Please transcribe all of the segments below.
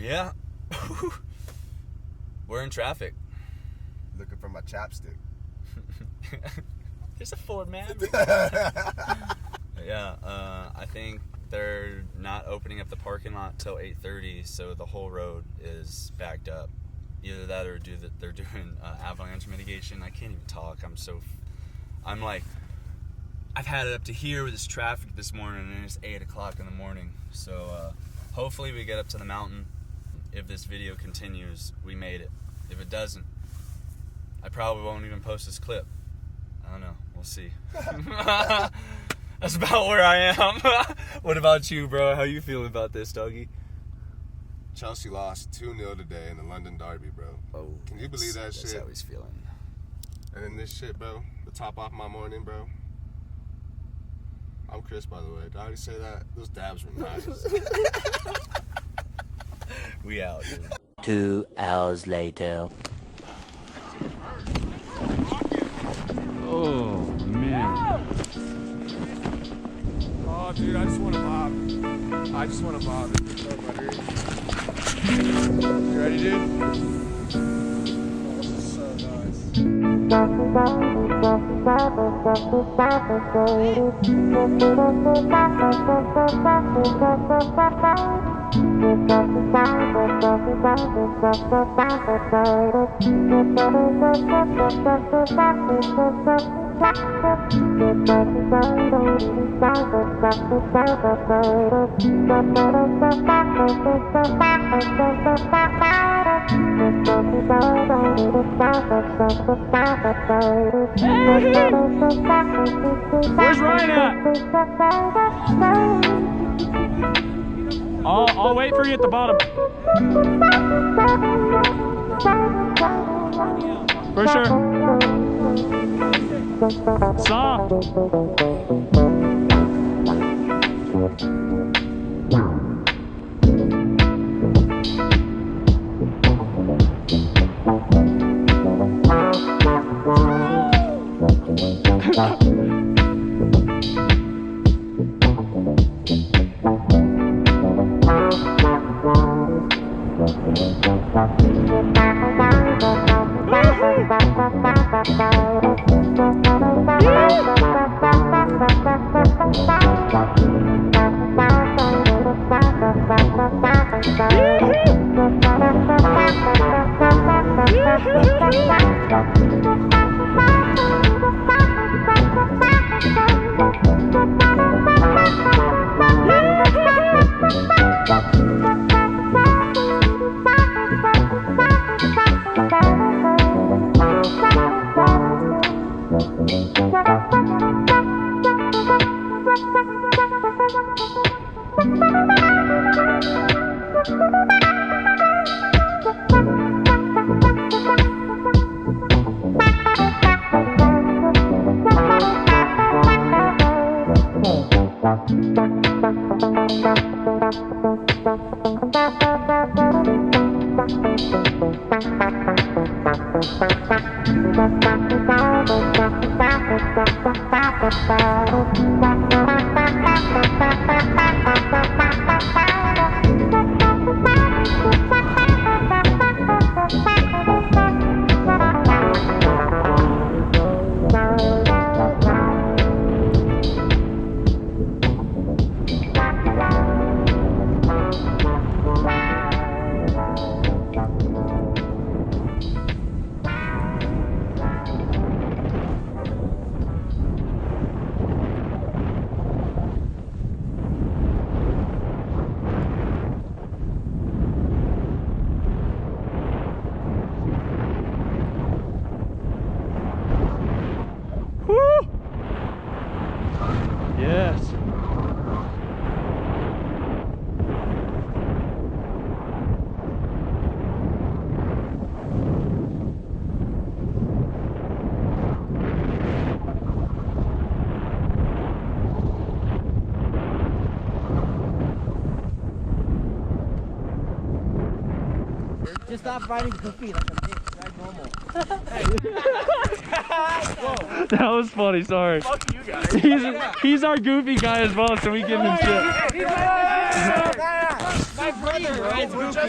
Yeah. We're in traffic. Looking for my chapstick. There's a Ford Maverick. Yeah, I think they're not opening up the parking lot till 8:30, so the whole road is backed up. Either that or they're doing avalanche mitigation. I can't even talk. I'm like, I've had it up to here with this traffic this morning, and it's 8 o'clock in the morning. So hopefully we get up to the mountain. If this video continues, we made it. If it doesn't, I probably won't even post this clip. I don't know. We'll see. That's about where I am. What about you, bro? How you feeling about this, doggy? Chelsea lost 2-0 today in the London Derby, bro. Oh, can you believe that shit? That's how he's feeling. And then this shit, bro. The top off my morning, bro. I'm Chris, by the way. Did I already say that? Those dabs were nice. We out, dude. 2 hours later. Oh, man. Oh, dude, I just want to bob. I just want to bob. It's so buttery. You ready, dude? Oh, this is so nice. Where's Ryan at? I'll wait for you at the bottom. For sure. Soft. Just stop riding goofy like a bitch. Ride normal. That was funny, sorry. Fuck you guys. He's our goofy guy as well, so we give him shit. brother rides goofy.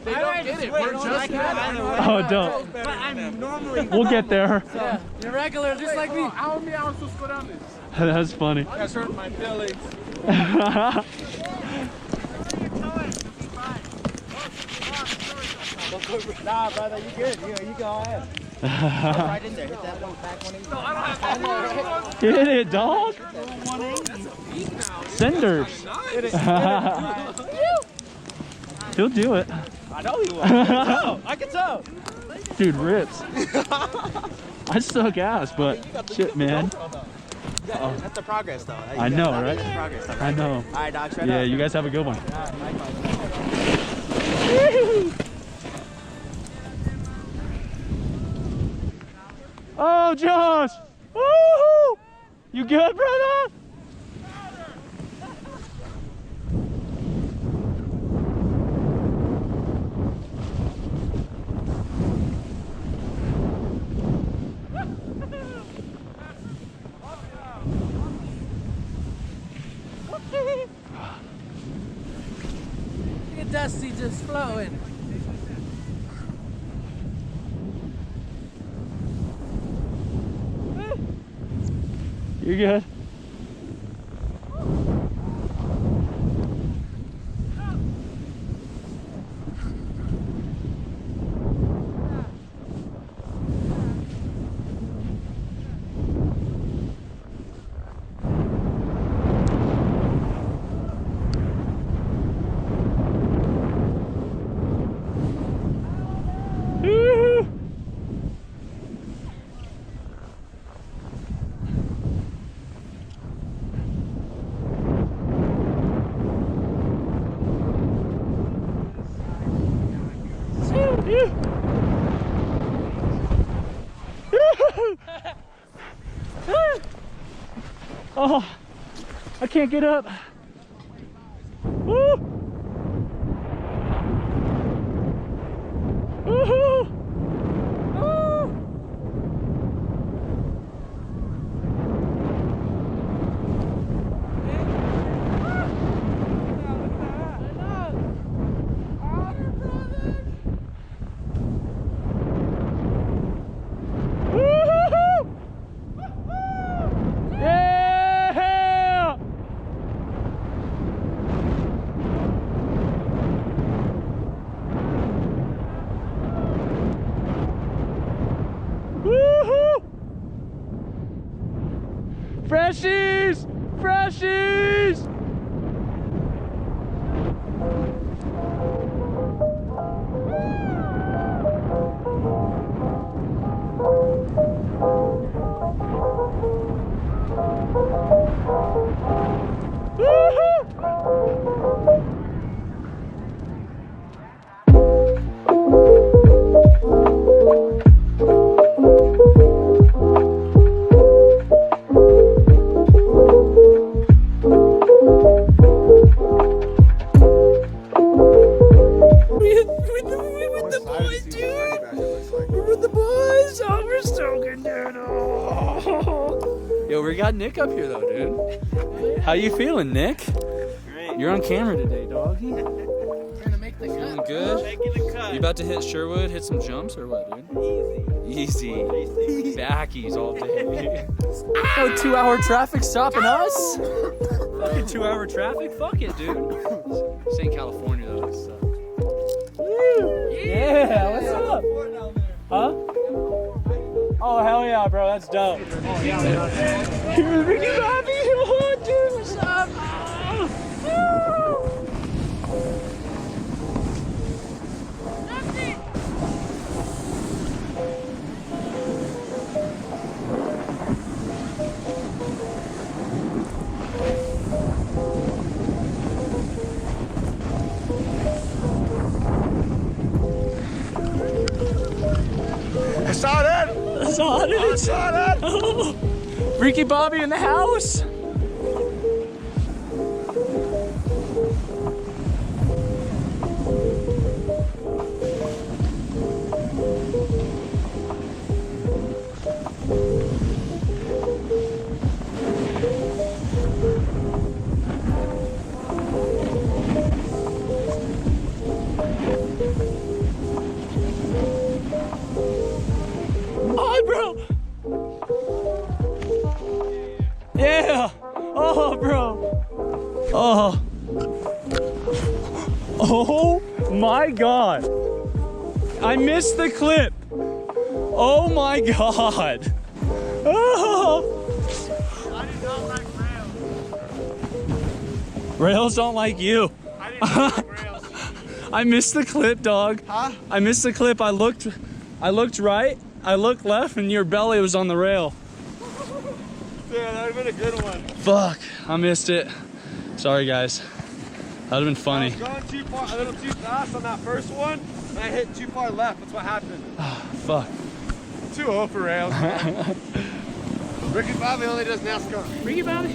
They don't get it. We're just Oh, don't. But I'm normally. We'll get there. Yeah, you're regular, just like me. How many hours to go down this? That's funny. That's hurting my feelings. Nah, brother, you good. You go ahead. Right in there. Hit that one back 180. Hit it, dog. Cinders. He'll do it. I know he will. I can tell. Dude, rips. I suck ass, but shit, man. That's the progress, though. I know, right? That's progress, though, right? I know. All right, Doc. Straight Yeah, up. you guys have a good one. Oh, Josh! Woo-hoo! You good, brother? Look at Dusty just flowing. You good? Woo-hoo! Oh, I can't get up. Woo! Woohoo! Woo! Woo-hoo-hoo! Yeah! Woo-hoo! Freshies! Freshies! Woo-hoo! Yo, we got Nick up here though, dude. How you feeling, Nick? Great. You're on camera today, dog. Trying to make the Feeling cut. good? Making the cut. You about to hit Sherwood, hit some jumps or what, dude? Easy. Backies all day. Oh, 2-hour traffic stopping us? Fucking 2-hour traffic? Fuck it, dude. This ain't California though. It's, yeah, what's up? Huh? Oh, hell yeah, bro. That's dope. Here's Ricky Bobby. Oh, dude, what's up? I saw that. I saw it. I saw that. Ricky Bobby in the house. Oh, bro. Oh. Oh my God. I missed the clip. Oh my God. Oh. I do not like rails. Rails don't like you. I didn't like rails. I missed the clip, dog. Huh? I missed the clip. I looked right, I looked left, and your belly was on the rail. Yeah, that would have been a good one. Fuck, I missed it. Sorry, guys. That would have been funny. I was going too far, a little too fast on that first one, and I hit too far left. That's what happened. Fuck. Too old for rails. Ricky Bobby only does NASCAR. Ricky Bobby.